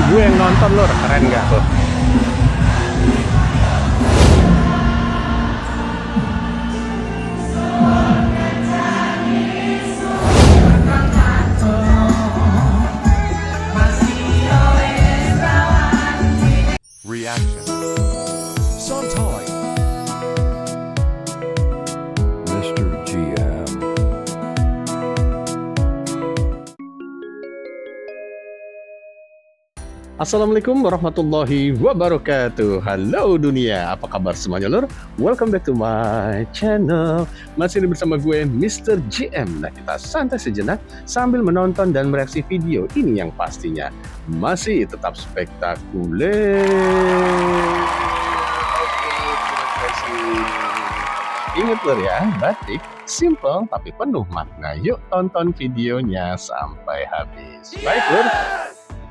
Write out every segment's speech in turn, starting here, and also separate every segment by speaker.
Speaker 1: gue yang nonton lur, keren gak tuh?
Speaker 2: Reaction. Sometime. Mr. GM.
Speaker 1: Assalamualaikum warahmatullahi wabarakatuh. Halo dunia, apa kabar semuanya lur? Welcome back to my channel. Masih bersama gue Mr. GM. Nah, kita santai sejenak sambil menonton dan mereaksi video ini yang pastinya masih tetap spektakuler. Ingat lur ya, batik simple tapi penuh makna. Yuk tonton videonya sampai habis. Baik lur,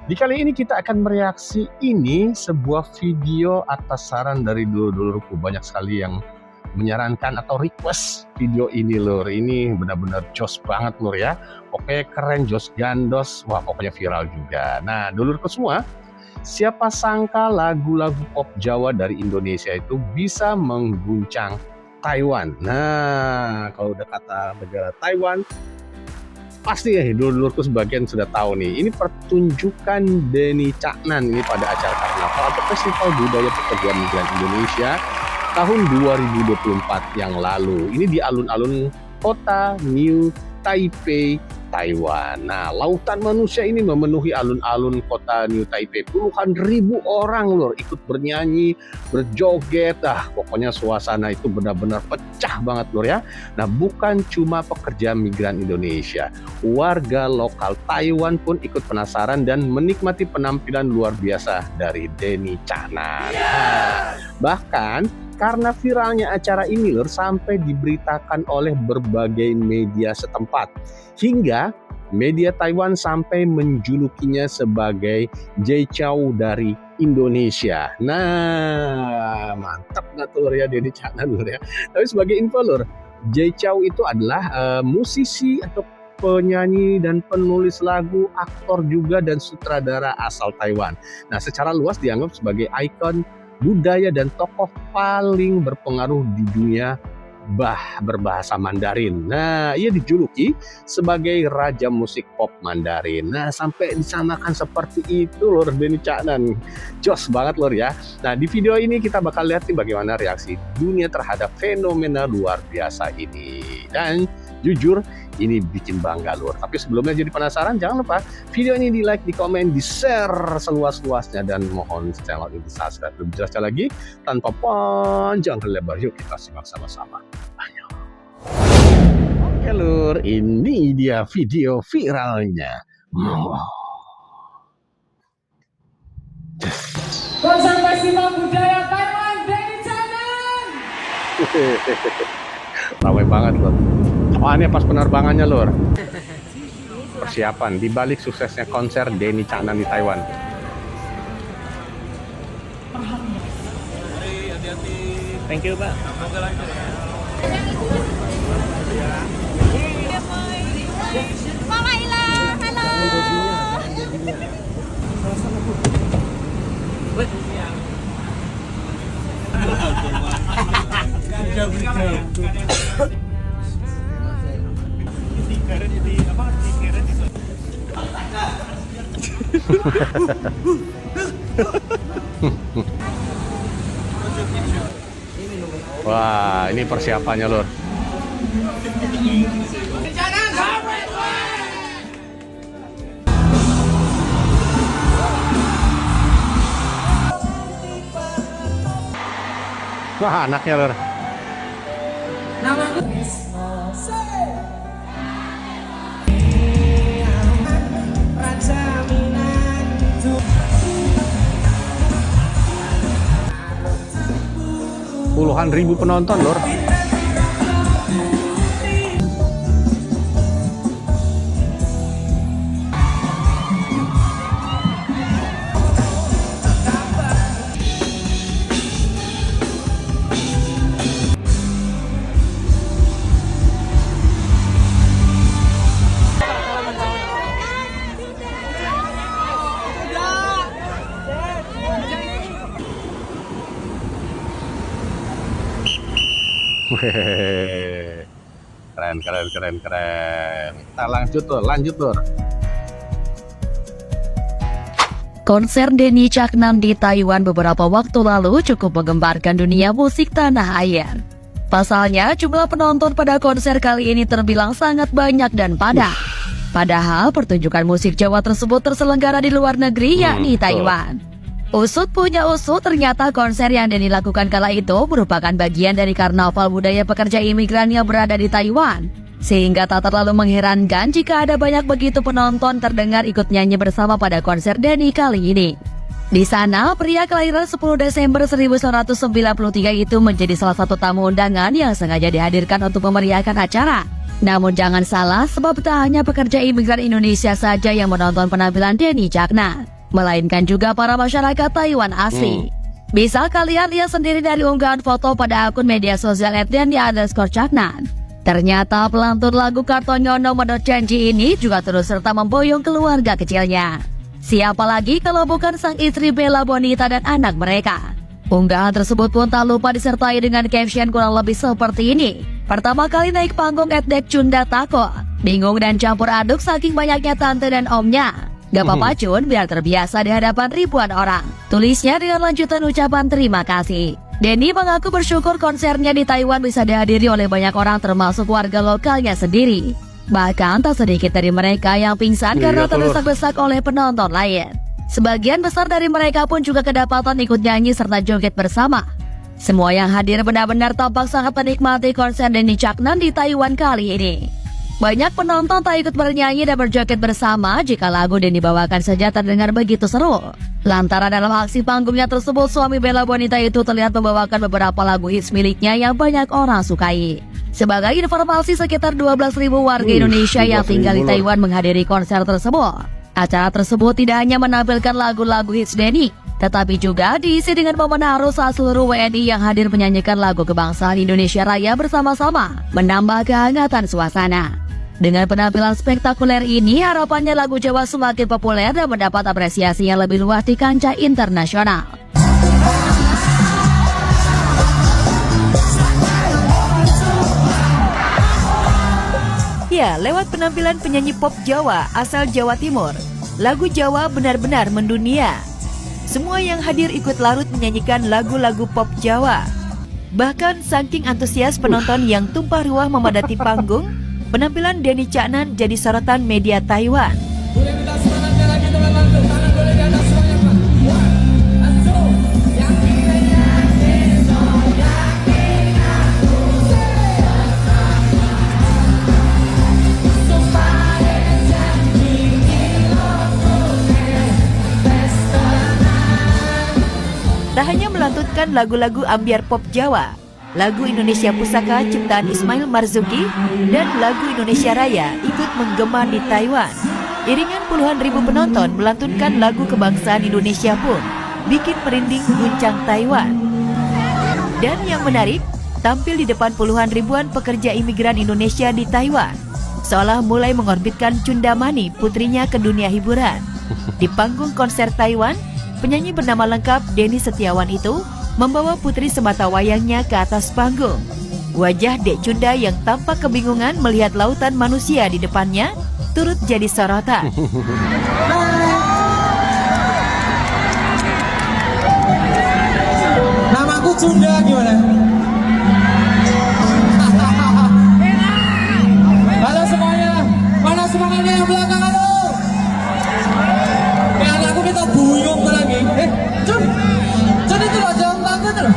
Speaker 1: di kali ini kita akan mereaksi ini sebuah video atas saran dari dulur-dulurku. Banyak sekali yang menyarankan atau request video ini lur. Ini benar-benar jos banget lur ya. Oke, keren, jos gandos. Wah, pokoknya viral juga. Nah, dulurku semua, siapa sangka lagu-lagu pop Jawa dari Indonesia itu bisa mengguncang Taiwan. Nah, kalau udah kata negara Taiwan, pasti ya dulur-dulurku sebagian sudah tahu nih. Ini pertunjukan Denny Caknan ini pada acara karnaval atau Festival Budaya Pekerja Migran Indonesia tahun 2024 yang lalu. Ini di alun-alun kota New Taipei, Taiwan. Nah, lautan manusia ini memenuhi alun-alun kota New Taipei. Puluhan ribu orang lur ikut bernyanyi, berjoget. Pokoknya suasana itu benar-benar pecah banget lur ya. Nah, bukan cuma pekerja migran Indonesia, warga lokal Taiwan pun ikut penasaran dan menikmati penampilan luar biasa dari Denny Caknan. Bahkan karena viralnya acara ini lur, sampai diberitakan oleh berbagai media setempat. Hingga media Taiwan sampai menjulukinya sebagai Jay Chou dari Indonesia. Nah, mantap nggak tuh lur ya Denny Caknan lur ya. Tapi sebagai info lur, Jay Chou itu adalah musisi atau penyanyi dan penulis lagu, aktor juga, dan sutradara asal Taiwan. Nah, secara luas dianggap sebagai ikon budaya dan tokoh paling berpengaruh di dunia berbahasa Mandarin. Nah, ia dijuluki sebagai raja musik pop Mandarin. Nah, sampai disamakan seperti itu lor Denny Caknan. Jos banget lor ya. Nah, di video ini kita bakal lihat nih bagaimana reaksi dunia terhadap fenomena luar biasa ini. Dan jujur ini bikin bangga lur. Tapi sebelumnya jadi penasaran, jangan lupa video ini di like, di komen, di share seluas-luasnya, dan mohon channel ini di subscribe. Lebih jelasnya lagi tanpa panjang lebar, yuk kita simak sama-sama. Ayo. Oke lur, ini dia video viralnya.
Speaker 3: Konser Festival Budaya Taiwan Denny Caknan.
Speaker 1: Ramai banget loh. Soalnya pas penerbangannya lur. Persiapan dibalik suksesnya konser Denny Caknan di Taiwan. Thank you Pak.
Speaker 4: Mama Ila, halo.
Speaker 1: Wah, ini persiapannya lur. Wah, anaknya lur.
Speaker 3: Namaku
Speaker 1: Puluhan ribu penonton lur. Weh, keren. Kita lanjut Tur.
Speaker 5: Konser Denny Caknan di Taiwan beberapa waktu lalu cukup menggemparkan dunia musik tanah air. Pasalnya, jumlah penonton pada konser kali ini terbilang sangat banyak dan padat. Padahal pertunjukan musik Jawa tersebut terselenggara di luar negeri, yakni Taiwan. Usut punya usut, ternyata konser yang Denny lakukan kala itu merupakan bagian dari karnaval budaya pekerja imigran yang berada di Taiwan. Sehingga tak terlalu mengherankan jika ada banyak begitu penonton terdengar ikut nyanyi bersama pada konser Denny kali ini. Di sana, pria kelahiran 10 Desember 1993 itu menjadi salah satu tamu undangan yang sengaja dihadirkan untuk memeriahkan acara. Namun jangan salah, sebab tak hanya pekerja imigran Indonesia saja yang menonton penampilan Denny Caknan, melainkan juga para masyarakat Taiwan asli. Bisa kalian lihat sendiri dari unggahan foto pada akun media sosial @denny_caknan. Ternyata pelantun lagu Kartonyono Menurut Janji ini juga terus serta memboyong keluarga kecilnya. Siapa lagi kalau bukan sang istri Bella Bonita dan anak mereka. Unggahan tersebut pun tak lupa disertai dengan caption kurang lebih seperti ini. Pertama kali naik panggung @dek Cunda Tako. Bingung dan campur aduk saking banyaknya tante dan omnya. Gak apa-apa Cun, biar terbiasa di hadapan ribuan orang. Tulisnya dengan lanjutan ucapan terima kasih. Denny mengaku bersyukur konsernya di Taiwan bisa dihadiri oleh banyak orang termasuk warga lokalnya sendiri. Bahkan tak sedikit dari mereka yang pingsan karena terdesak-desak oleh penonton lain. Sebagian besar dari mereka pun juga kedapatan ikut nyanyi serta joget bersama. Semua yang hadir benar-benar tampak sangat menikmati konser Denny Caknan di Taiwan kali ini. Banyak penonton tak ikut bernyanyi dan berjoget bersama jika lagu Denny bawakan saja terdengar begitu seru. Lantaran dalam aksi panggungnya tersebut, suami Bella Bonita itu terlihat membawakan beberapa lagu hits miliknya yang banyak orang sukai. Sebagai informasi, sekitar 12.000 warga Indonesia yang tinggal di Taiwan menghadiri konser tersebut. Acara tersebut tidak hanya menampilkan lagu-lagu hits Denny, tetapi juga diisi dengan momen haru saat seluruh WNI yang hadir menyanyikan lagu kebangsaan Indonesia Raya bersama-sama, menambah kehangatan suasana. Dengan penampilan spektakuler ini, harapannya lagu Jawa semakin populer dan mendapat apresiasi yang lebih luas di kancah internasional.
Speaker 6: Ya, lewat penampilan penyanyi pop Jawa asal Jawa Timur, lagu Jawa benar-benar mendunia. Semua yang hadir ikut larut menyanyikan lagu-lagu pop Jawa. Bahkan saking antusias penonton yang tumpah ruah memadati panggung, penampilan Denny Caknan jadi sorotan media Taiwan.
Speaker 3: Boleh minta semangatnya lagi teman-teman, tangan boleh di atas semuanya Pak. Let's go.
Speaker 6: Tak hanya melantutkan lagu-lagu ambyar pop Jawa, lagu Indonesia Pusaka ciptaan Ismail Marzuki dan lagu Indonesia Raya ikut menggema di Taiwan. Iringan puluhan ribu penonton melantunkan lagu kebangsaan Indonesia pun bikin merinding guncang Taiwan. Dan yang menarik, tampil di depan puluhan ribuan pekerja imigran Indonesia di Taiwan, seolah mulai mengorbitkan Cunda Mani, putrinya, ke dunia hiburan. Di panggung konser Taiwan, penyanyi bernama lengkap Denny Setiawan itu membawa putri sematawayangnya ke atas panggung. Wajah Dek Cunda yang tampak kebingungan melihat lautan manusia di depannya turut jadi sorotan.
Speaker 3: Namaku Cunda gimana? Halo semuanya, mana semangatnya yang belakang halo? Anakku kita buyung tuh lagi. Cun itu loh, jangan takut loh.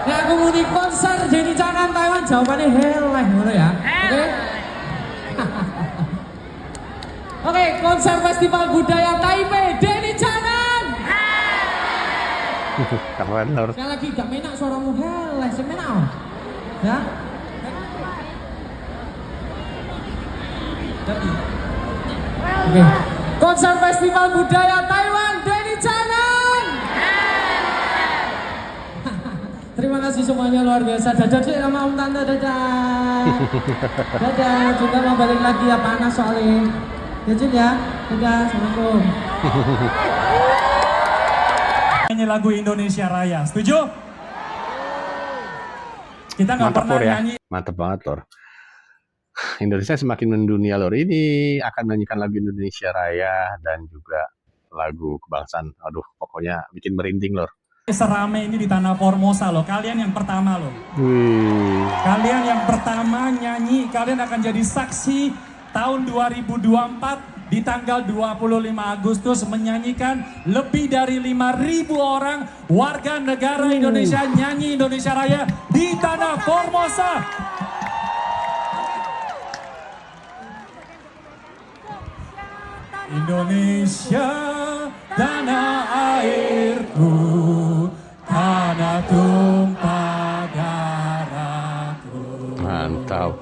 Speaker 3: Nah, aku mau di konser Denny Caknan Taiwan, jawabannya heleh gitu ya. Oke, konser Festival Budaya Taipei Denny Caknan.
Speaker 1: Keren Lur.
Speaker 3: Sekali lagi gak menak suaramu heleh, semenak. Ya. Oke. Konser Festival Budaya Taiwan Denny Caknan. Terima kasih semuanya luar biasa. Dadah sih sama Om Tante, dadah. Dadah, juga mau balik lagi ya, panas soalnya. Ya Jun ya. Dadah, assalamualaikum.
Speaker 7: Nyanyi lagu Indonesia Raya, setuju?
Speaker 3: Kita nggak
Speaker 1: Mantap
Speaker 3: pernah
Speaker 1: Lur ya,
Speaker 3: nyanyi.
Speaker 1: mantap banget Lur. Indonesia semakin mendunia Lur. Ini akan menyanyikan lagu Indonesia Raya dan juga lagu kebangsaan. Aduh, pokoknya bikin merinding Lur.
Speaker 3: Serame ini di Tanah Formosa loh. Kalian yang pertama loh.
Speaker 1: Wih.
Speaker 3: Kalian yang pertama nyanyi, kalian akan jadi saksi tahun 2024 di tanggal 25 Agustus menyanyikan lebih dari 5.000 orang warga negara Indonesia nyanyi Indonesia Raya di Tanah Formosa. Indonesia, tanah airku, tanah tumpah darahku.
Speaker 1: Mantap.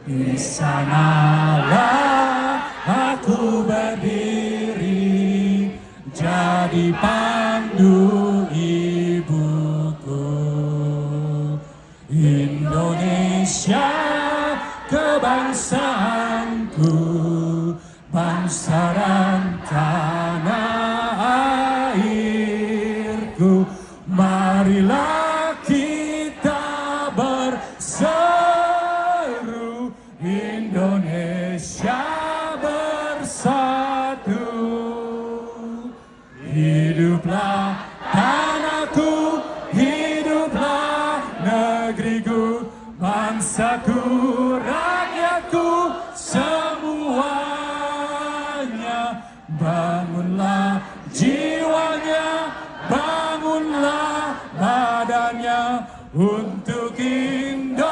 Speaker 3: Di sanalah aku berdiri, jadi pandu ibuku. Indonesia, kebangsaanku, bangsa dan tanah airku. Marilah kita berseru, Indonesia bersatu. Hiduplah tanahku, hiduplah negeriku, bangsaku, rakyatku, semuanya. Bangunlah jiwanya, bangunlah badannya untuk Indonesia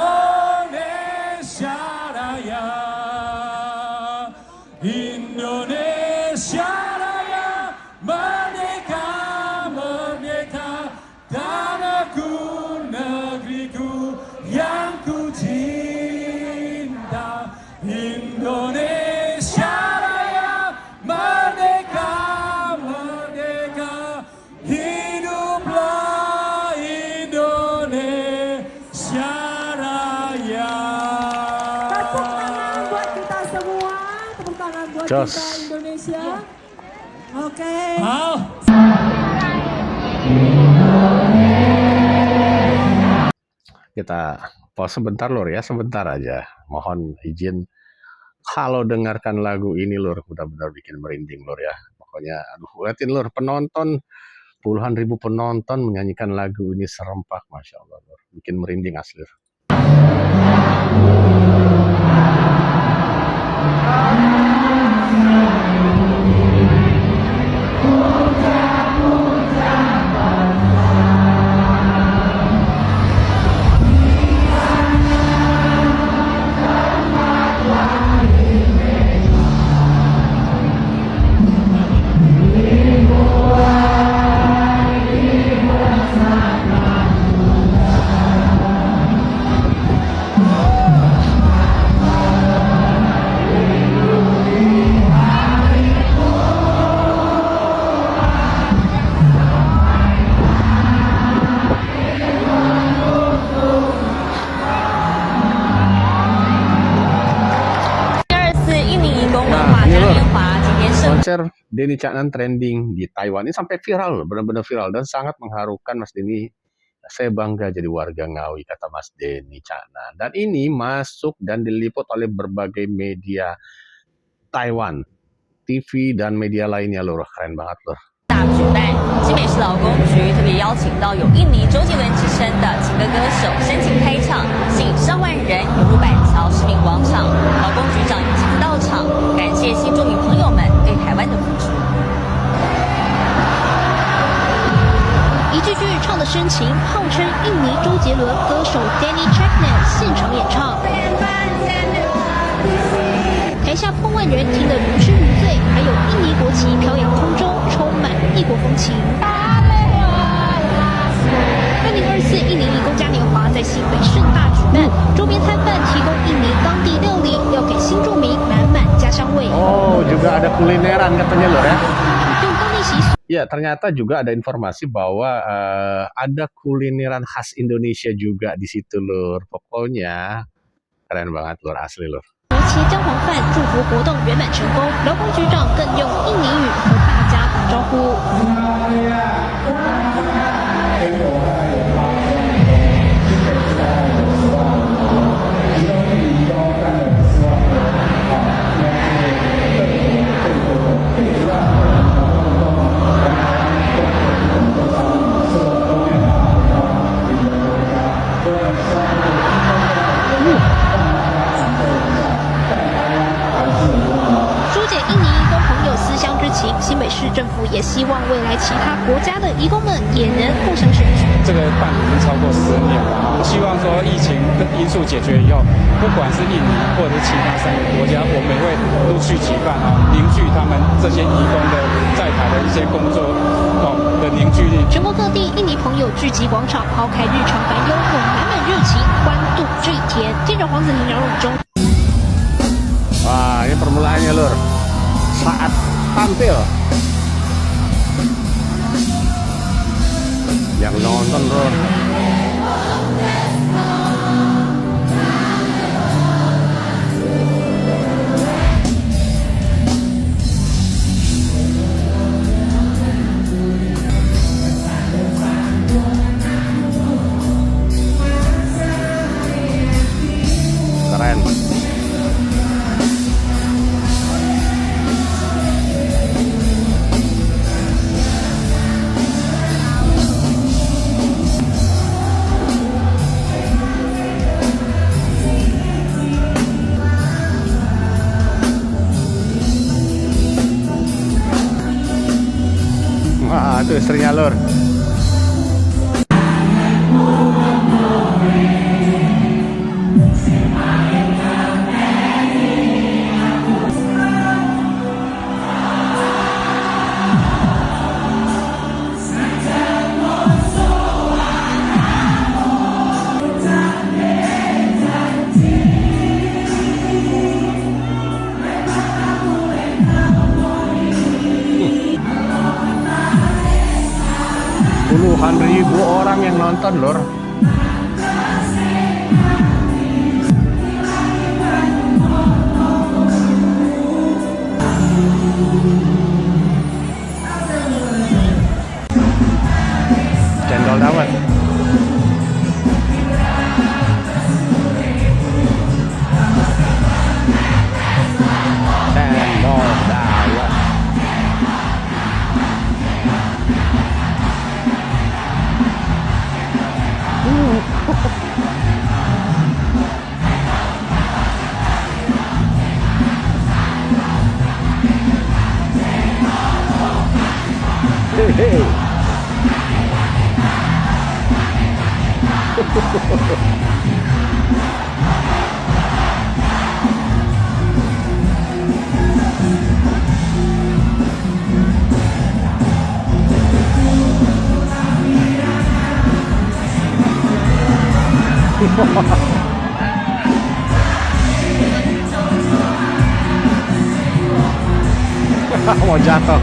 Speaker 3: Raya. Indonesia Raya, merdeka, merdeka, tanahku, negeriku yang ku cinta. Indonesia Raya, merdeka, merdeka, hiduplah Indonesia Raya.
Speaker 7: Tepuk tangan buat kita semua, tepuk tangan buat
Speaker 1: Jos.
Speaker 7: kita Indonesia. Oke.
Speaker 3: Mau?
Speaker 1: Kita pause sebentar Lur ya, sebentar aja. Mohon izin kalau dengarkan lagu ini Lur, benar-benar bikin merinding Lur ya. Pokoknya aduh, liatin Lur, penonton puluhan ribu penonton menyanyikan lagu ini serempak, Masya Allah Lur. Bikin merinding asli Lur. Konser Denny Caknan trending di Taiwan ini sampai viral, benar-benar viral dan sangat mengharukan Mas Denny. Saya bangga jadi warga Ngawi, kata Mas Denny Caknan. Dan ini masuk dan diliput oleh berbagai media Taiwan, TV dan media lainnya Lur. Keren banget Lur.
Speaker 8: 大举办，新北市劳工局特别邀请到有印尼周杰伦之称的情歌歌手深情开唱，吸引上万人涌入板桥市民广场。劳工局长也亲自到场，感谢新住民朋友们对台湾的付出。
Speaker 9: 一句句唱的深情，号称印尼周杰伦歌手 Denny Caknan 现场演唱，台下破万人听得如痴如醉，还有印尼国旗飘扬空中，充满异国风情。2024印尼义工嘉年华在新北盛大举办，周边摊贩提供印尼当地料理，要给新住民满满家乡味。
Speaker 1: Oh, juga ada kulineran katanya Lur ya.
Speaker 9: 用当地习俗。
Speaker 1: Ya, ternyata juga ada informasi bahwa ada kulineran khas Indonesia juga di situ Lur. Pokoknya keren banget Lur, asli Lur.
Speaker 9: 切姜黄饭，祝福活动圆满成功。劳工局长更用印尼语和大家打招呼。
Speaker 3: Indonesia
Speaker 9: 政府也希望未来其他国家的移工们也能共襄盛举。
Speaker 10: 这个办已经超过10年了，希望说疫情因素解决以后，不管是印尼或者是其他3个国家，我们也会陆续举办凝聚他们这些移工的在台的一些工作的凝聚力。
Speaker 9: 全国各地印尼朋友聚集广场，抛开日常烦忧，用满满热情欢度这一天。记者黄子婷、杨永忠。
Speaker 1: Wah, ini permulaannya lur. Saat tampil. Yang nonton lur. Keren. Wah, itu istrinya lur. Puluhan ribu orang yang nonton lor. Cendol dawet. Cendol dawet. Hey. Mau jatuh.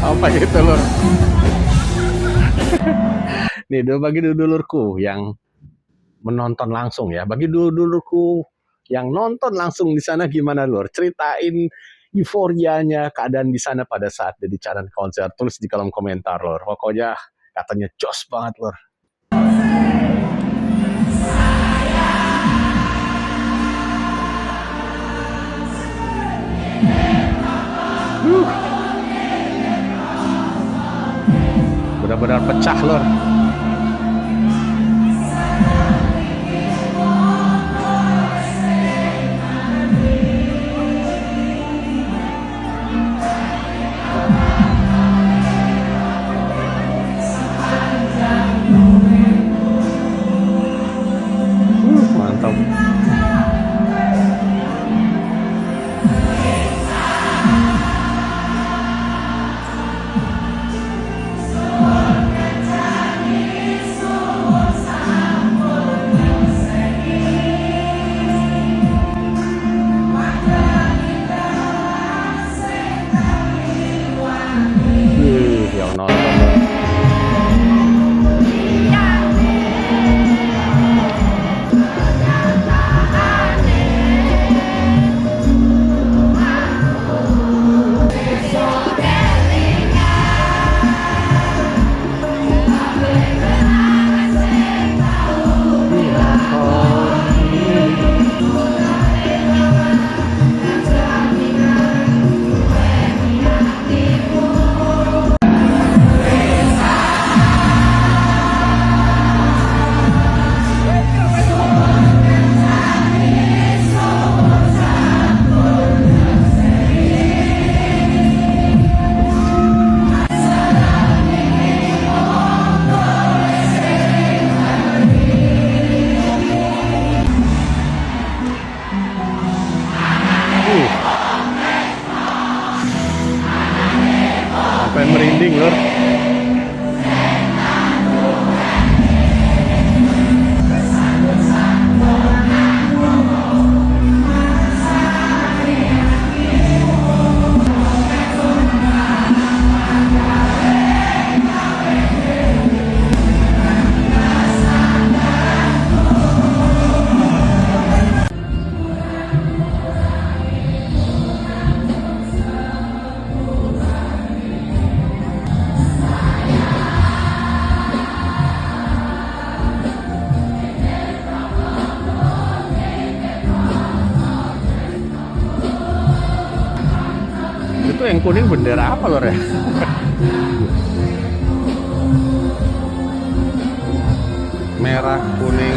Speaker 1: Apa itu lur? Nih bagi dulurku yang menonton langsung ya, bagi dulurku yang nonton langsung di sana gimana lur? Ceritain euforianya keadaan di sana pada saat Deddy Caknan konser, tulis di kolom komentar lur. Pokoknya katanya jos banget lur. Benar-benar pecah lor. Mantap. kuning bendera apa lor ya? Merah, kuning.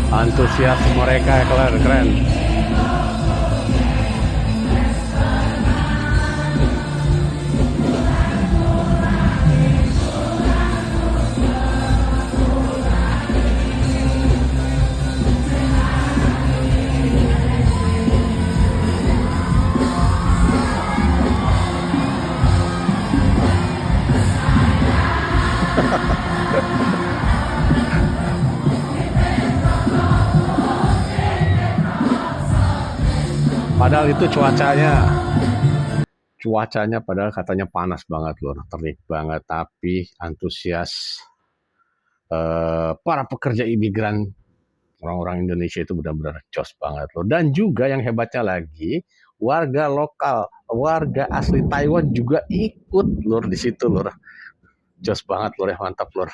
Speaker 1: Antusias mereka keren. Padahal itu cuacanya padahal katanya panas banget loh, terik banget, tapi antusias para pekerja imigran orang-orang Indonesia itu benar-benar jos banget loh. Dan juga yang hebatnya lagi, warga lokal, warga asli Taiwan juga ikut lor di situ lor. Jos banget lor ya, mantap lor.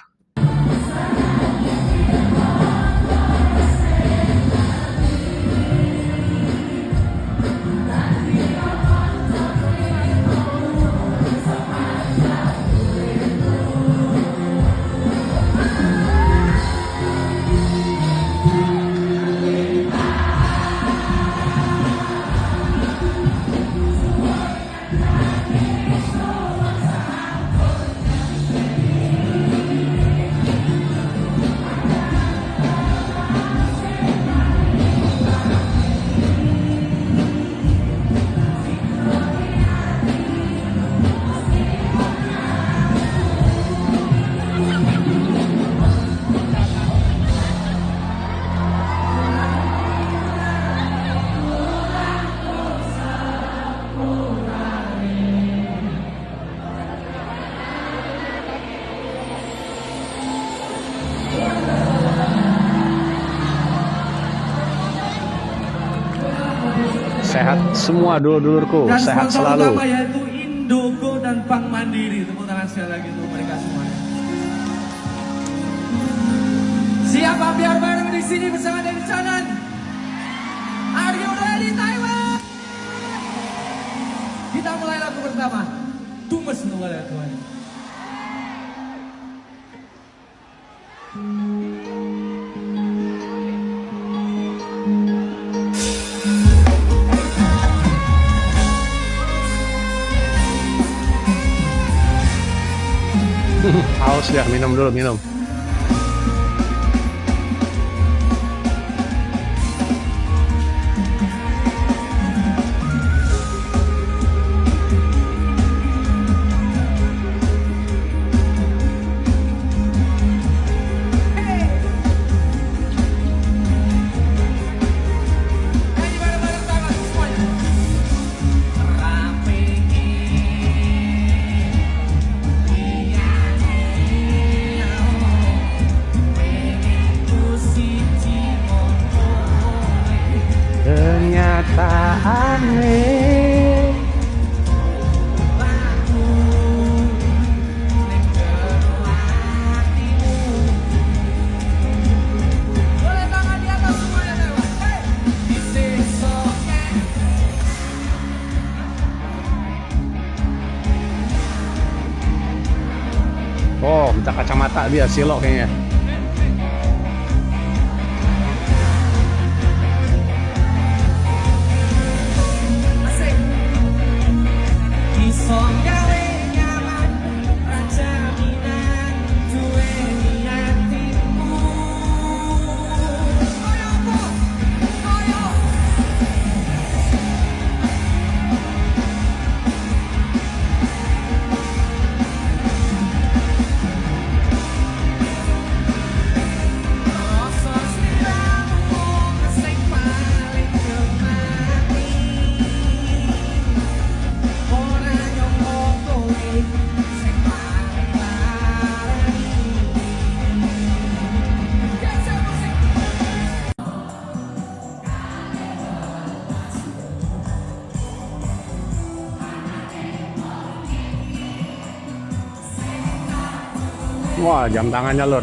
Speaker 1: Sehat semua dulur-dulurku, sehat selalu.
Speaker 3: Yaitu Indogo dan Bank Mandiri. Tepuk tangan sekali lagi untuk mereka semuanya. Siapa biar bareng di sini bersama Denny Caknan? Are you ready Taiwan? Kita mulai lagu pertama. Tumes untuk kalian semuanya.
Speaker 1: Haus ya, minum dulu, minum. Oh, minta kacamata dia, silok kayaknya. Wah, jam tangannya lur.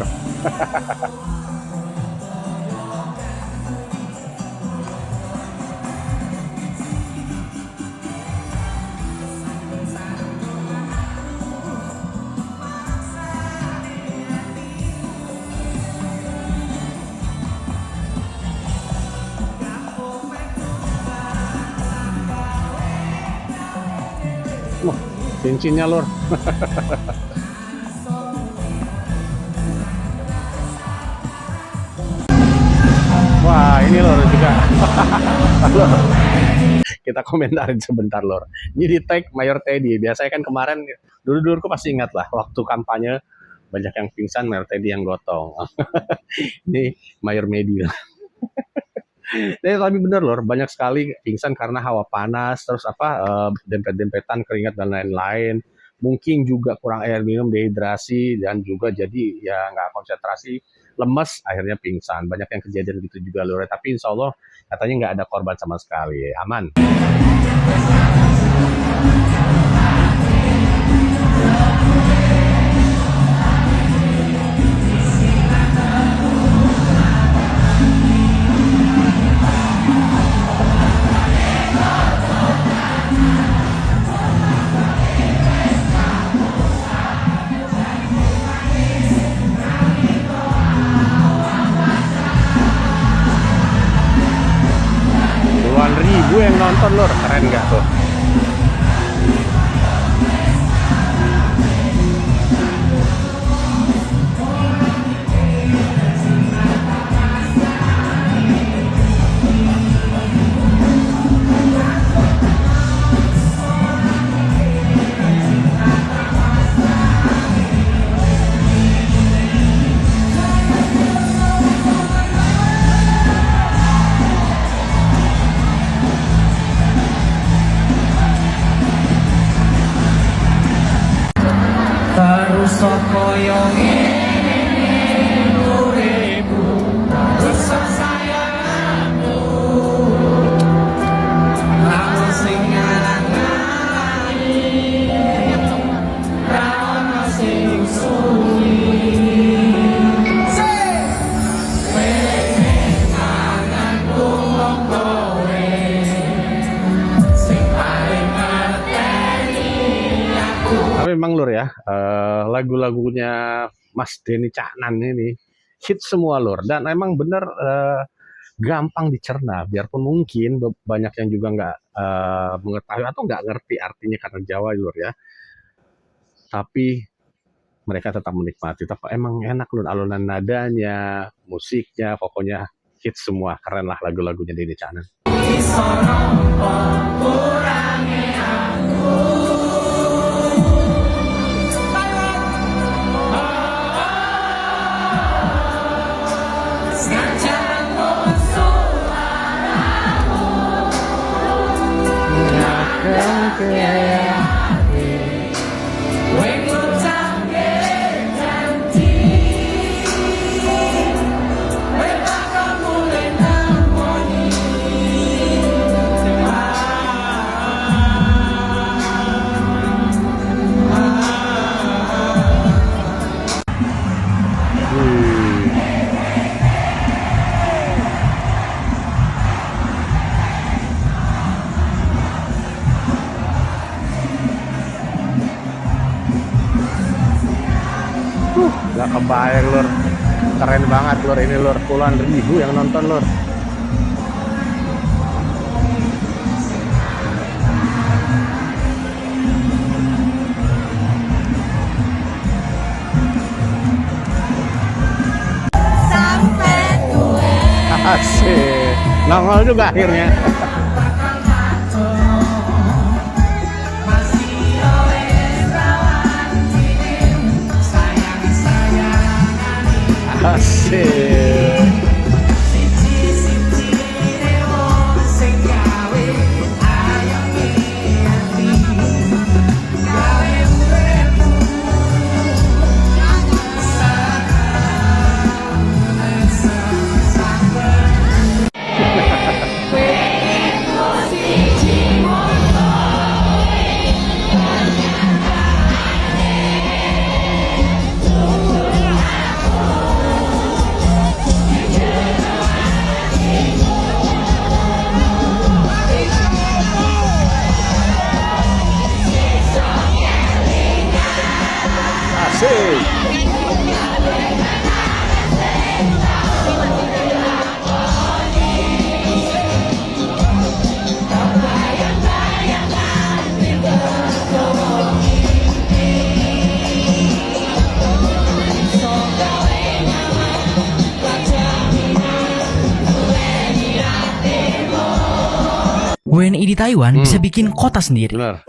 Speaker 1: Wah, cincinnya lur. Wah, ini lor juga. Lor. Kita komentarin sebentar lor. Ini di tag Mayor Teddy. Biasanya kan kemarin dulu-dulu pasti ingat lah waktu kampanye banyak yang pingsan, Mayor Teddy yang gotong. Ini Mayor Media. Tapi bener lor, banyak sekali pingsan karena hawa panas, terus dempet-dempetan, keringat dan lain-lain. Mungkin juga kurang air minum, dehidrasi, dan juga jadi ya nggak konsentrasi, lemes, akhirnya pingsan. Banyak yang kejadian gitu juga lor. Tapi insya Allah katanya nggak ada korban sama sekali, aman. Puluhan ribu yang nonton lor, keren nggak tuh? Tapi memang lur ya, lagu-lagunya Mas Denny Caknan ini hit semua lur, dan emang bener gampang dicerna, biarpun mungkin banyak yang juga nggak mengetahui atau nggak ngerti artinya karena Jawa lur ya, tapi mereka tetap menikmati. Tapi emang enak lur, alunan nadanya, musiknya, pokoknya hit semua, keren lah lagu-lagunya Denny Caknan. Gak kebayang lur, keren banget lur ini lur, puluhan ribu yang nonton lur. Asik, nongol juga akhirnya. Asik.
Speaker 11: WNI di Taiwan bisa bikin kota sendiri.
Speaker 1: Benar.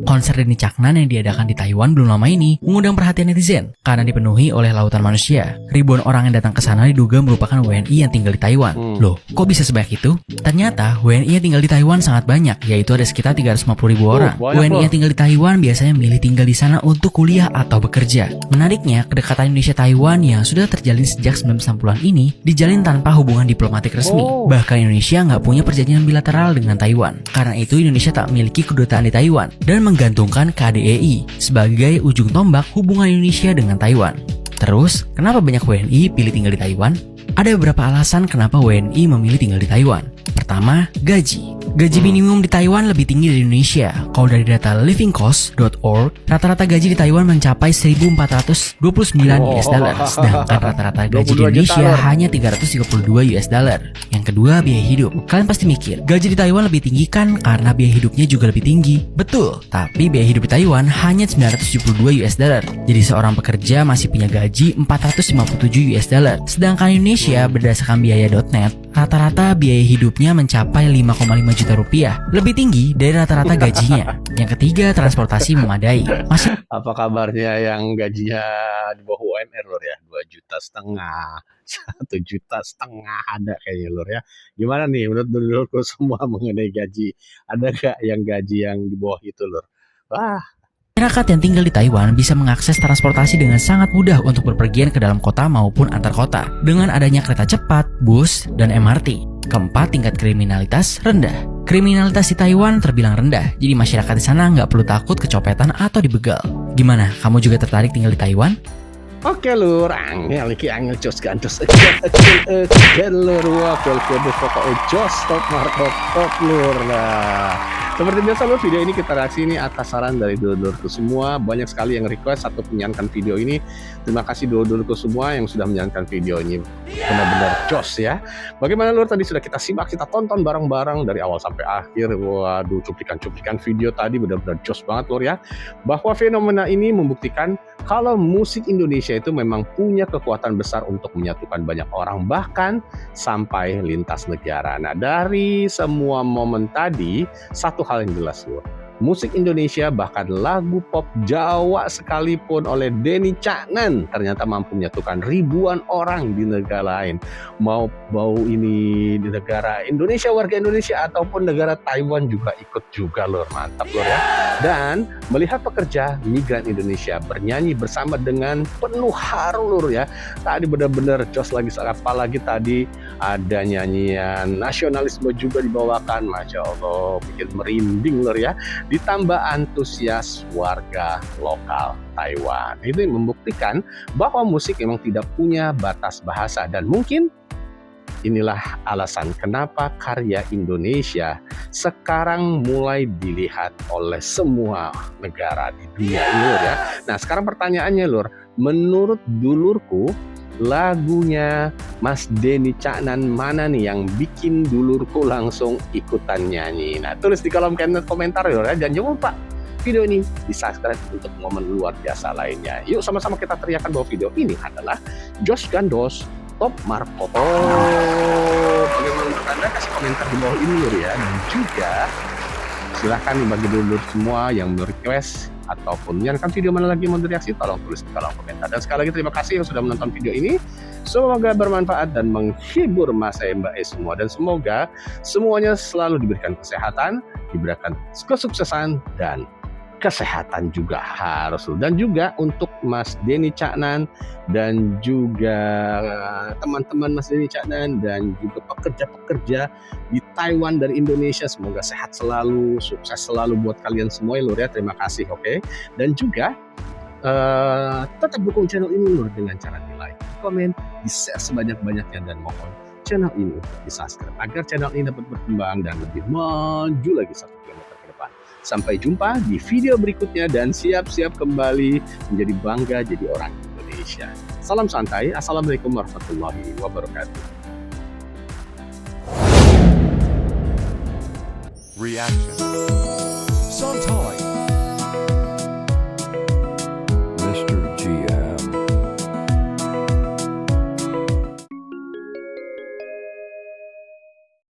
Speaker 11: Konser Denny Caknan yang diadakan di Taiwan belum lama ini mengundang perhatian netizen karena dipenuhi oleh lautan manusia. Ribuan orang yang datang ke sana diduga merupakan WNI yang tinggal di Taiwan. Loh, kok bisa sebanyak itu? Ternyata WNI yang tinggal di Taiwan sangat banyak, yaitu ada sekitar 350.000 orang. WNI yang tinggal di Taiwan biasanya milih tinggal di sana untuk kuliah atau bekerja. Menariknya, kedekatan Indonesia-Taiwan yang sudah terjalin sejak 1990-an ini dijalin tanpa hubungan diplomatik resmi. Bahkan Indonesia nggak punya perjanjian bilateral dengan Taiwan. Karena itu Indonesia tak memiliki kedutaan di Taiwan dan menggantungkan KDEI sebagai ujung tombak hubungan Indonesia dengan Taiwan. Terus, kenapa banyak WNI pilih tinggal di Taiwan? Ada beberapa alasan kenapa WNI memilih tinggal di Taiwan. Pertama, gaji. Gaji minimum di Taiwan lebih tinggi dari Indonesia. Kalau dari data livingcost.org, rata-rata gaji di Taiwan mencapai 1.429 US dollar, sedangkan rata-rata gaji di Indonesia hanya 332 US dollar. Yang kedua, biaya hidup. Kalian pasti mikir, gaji di Taiwan lebih tinggi kan karena biaya hidupnya juga lebih tinggi. Betul, tapi biaya hidup di Taiwan hanya 972 US dollar. Jadi seorang pekerja masih punya gaji 457 US dollar. Sedangkan Indonesia berdasarkan biaya.net, rata-rata biaya hidupnya mencapai 5,5 juta rupiah, lebih tinggi dari rata-rata gajinya. Yang ketiga, transportasi memadai.
Speaker 1: Apa kabarnya yang gajinya di bawah UMR lur ya? 2,5 juta, 1,5 juta ada kayaknya lur ya. Gimana nih menurut dulurku semua mengenai gaji? Ada gak yang gaji yang di bawah itu lur? Wah.
Speaker 11: Masyarakat yang tinggal di Taiwan bisa mengakses transportasi dengan sangat mudah untuk berpergian ke dalam kota maupun antar kota dengan adanya kereta cepat, bus, dan MRT. Keempat, tingkat kriminalitas rendah. Kriminalitas di Taiwan terbilang rendah, jadi masyarakat di sana nggak perlu takut kecopetan atau dibegal. Gimana, kamu juga tertarik tinggal di Taiwan?
Speaker 1: Oke lur, angel jos gantos lur, wah kode pokoknya jos top markop top lur. Nah, seperti biasa lur, video ini kita reaksi ini atas saran dari dulur-dulurku semua. Banyak sekali yang request atau menyanyikan video ini. Terima kasih dulur-dulurku semua yang sudah menyanyikan video ini. Benar-benar jos ya. Bagaimana lur, tadi sudah kita simak, kita tonton bareng-bareng dari awal sampai akhir. Waduh, cuplikan-cuplikan video tadi benar-benar jos banget lur ya. Bahwa fenomena ini membuktikan kalau musik Indonesia itu memang punya kekuatan besar untuk menyatukan banyak orang, bahkan sampai lintas negara. Nah, dari semua momen tadi, satu hal yang jelas lur, musik Indonesia bahkan lagu pop Jawa sekalipun oleh Denny Caknan ternyata mampu menyatukan ribuan orang di negara lain. Mau bau ini di negara Indonesia, warga Indonesia ataupun negara Taiwan juga ikut juga lur. Mantap lur ya. Dan melihat pekerja migran Indonesia bernyanyi bersama dengan penuh haru lur ya. Tadi benar-benar jos lagi, apalagi tadi ada nyanyian nasionalisme juga dibawakan. Masya Allah, bikin merinding lur ya. Ditambah antusias warga lokal Taiwan. Itu membuktikan bahwa musik memang tidak punya batas bahasa, dan mungkin inilah alasan kenapa karya Indonesia sekarang mulai dilihat oleh semua negara di dunia ini lur ya. Nah, sekarang pertanyaannya lur, menurut dulurku lagunya Mas Denny Caknan mana nih yang bikin dulurku langsung ikutan nyanyi? Nah, tulis di kolom komentar ya. Dan jangan lupa video ini di subscribe untuk momen luar biasa lainnya. Yuk sama-sama kita teriakan bahwa video ini adalah Jos Gandos Top Markop. Bagaimana menurut Anda? Kasih komentar di bawah ini lur ya. Dan juga silahkan bagi dulur semua yang request ataupun menyarankan video mana lagi mau direaksi, tolong tulis di kolom komentar. Dan sekali lagi terima kasih yang sudah menonton video ini. Semoga bermanfaat dan menghibur Mas Mbak semua, dan semoga semuanya selalu diberikan kesehatan, diberikan kesuksesan dan kesehatan juga harus. Dan juga untuk Mas Denny Caknan dan juga teman-teman Mas Denny Caknan dan juga pekerja-pekerja di Taiwan dari Indonesia, semoga sehat selalu, sukses selalu buat kalian semua lur ya. Terima kasih, oke. Dan juga tetap dukung channel ini lur dengan cara di like, komen, di share sebanyak-banyaknya, dan mohon channel ini untuk di subscribe agar channel ini dapat berkembang dan lebih maju lagi 1 kilometer ke depan. Sampai jumpa di video berikutnya dan siap-siap kembali menjadi bangga jadi orang Indonesia. Salam santai, assalamualaikum warahmatullahi wabarakatuh.
Speaker 2: Reaction. Sometimes